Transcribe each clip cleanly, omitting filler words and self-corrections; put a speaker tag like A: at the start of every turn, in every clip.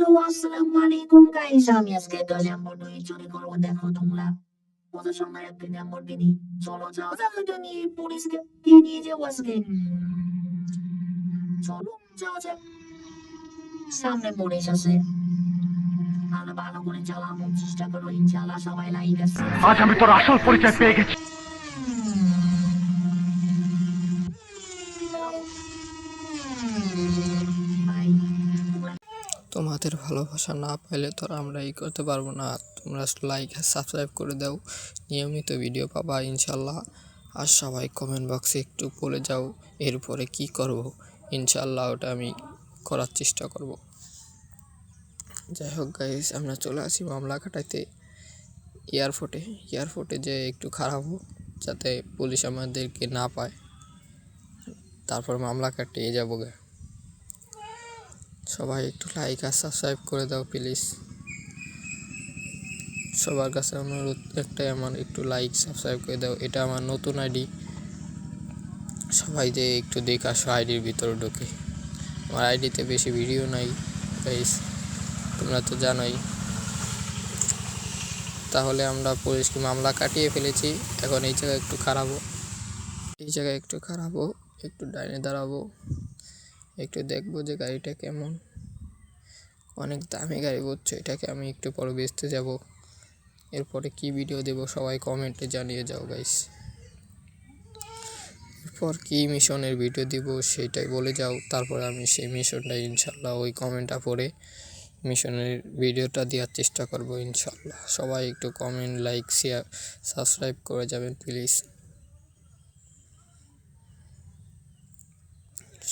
A: Hello আসসালামু আলাইকুম guys, আমি আজকে একটা ল্যাম্বরগিনি চুরি করবো। দেখো তোমরা, ওদের সামনে একটা ল্যাম্বরগিনি। চলো যাওয়া যাক, এটা নিয়ে পুলিশকে দিয়ে নিয়ে যাবো আজকে। চলো যাওয়া যাক। সামনে পুলিশ আছে, ভালো ভালো করে চালানোর চেষ্টা করো, ইনশাআল্লাহ সবাই লাইক আছে।
B: আজ আমি তোর আসল পরিচয় পেয়ে গেছি।
A: ভাই
C: তোমাদের ভালোবাসা না পাইলে তো আর আমরা করতে পারবো না। তোমরা লাইক আর সাবস্ক্রাইব করে দাও, নিয়মিত ভিডিও পাবা ইনশাল্লাহ। আর সবাই কমেন্ট বক্সে একটু বলে যাও এরপরে কি করব, ইনশাল্লাহ ওটা আমি করার চেষ্টা করব। যাই হোক গাইস, আমরা চলে আসি মামলা কাটাইতে এয়ারপোর্টে যে একটু খারাপ হোক, যাতে পুলিশ আমাদেরকে না পায়, তারপর মামলা কাটিয়ে যাবো। সবাই একটু লাইক আর সাবস্ক্রাইব করে দাও প্লিজ। সবার কাছে অনুরোধ একটাই, আমার একটু লাইক সাবস্ক্রাইব করে দাও। এটা আমার নতুন আইডি, সবাই যে একটু দেখে আসো আইডির ভিতরে ঢুকে। আমার আইডিতে বেশি ভিডিও নাই গাইস, তোমরা তো জানোই। তাহলে আমরা পুলিশকে মামলা কাটিয়ে ফেলেছি। এখন এই জায়গায় একটু খারাপও, একটু ডাইনে দাঁড়াবো, একটু দেখবো যে গাড়িটা কেমন। অনেক দামি গাড়ি বুঝছো, এটাকে আমি একটু পরে বেচতে যাব। এরপরে কি ভিডিও দেব সবাই কমেন্টে জানিয়ে যাও গাইস। এরপর কি মিশনের ভিডিও দিব সেটাই বলে যাও, তারপরে আমি সেই মিশনটা ইনশাল্লাহ ওই কমেন্টটা পড়ে মিশনের ভিডিওটা দেওয়ার চেষ্টা করব ইনশাল্লাহ। সবাই একটু কমেন্ট, লাইক, শেয়ার, সাবস্ক্রাইব করে যাবেন প্লিজ।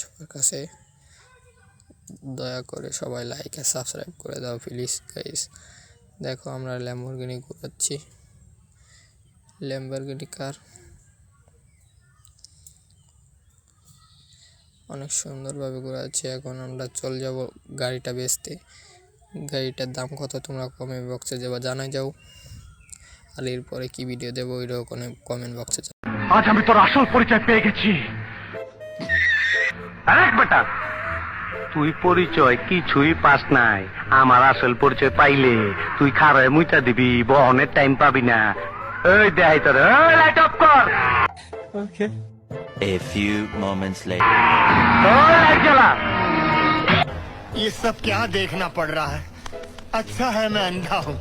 C: সবার কাছে দয়া করে সবাই লাইক আর সাবস্ক্রাইব করে দাও প্লিজ গাইস। দেখো আমরা ল্যাম্বরগিনি ঘোরাচ্ছি, ল্যাম্বরগিনি কার অনেক সুন্দরভাবে ঘোরাচ্ছি। এখন আমরা চলে যাব গাড়িটা বেচতে। গাড়িটার দাম কত তোমরা কমেন্ট বক্সে জানাই যাও। আর এরপরে কি ভিডিও দেবো ওইটাও কমেন্ট বক্সে।
B: আজ আমি তোর আসল পরিচয় পেয়ে গেছি। আরে বেটা,
D: তুই পরিচয় কিছুই পাস নাই। আমার আসল পরিচয় পাইলে তুই খারায় মুইটা দিবি, বহনের টাইম পাবি না। এই দেখাই তোর, লাইট অফ কর।
E: A few moments later.
D: Light জ্বালা।
F: ये सब क्या देखना पड़ रहा है? अच्छा है मैं अंधा हूँ।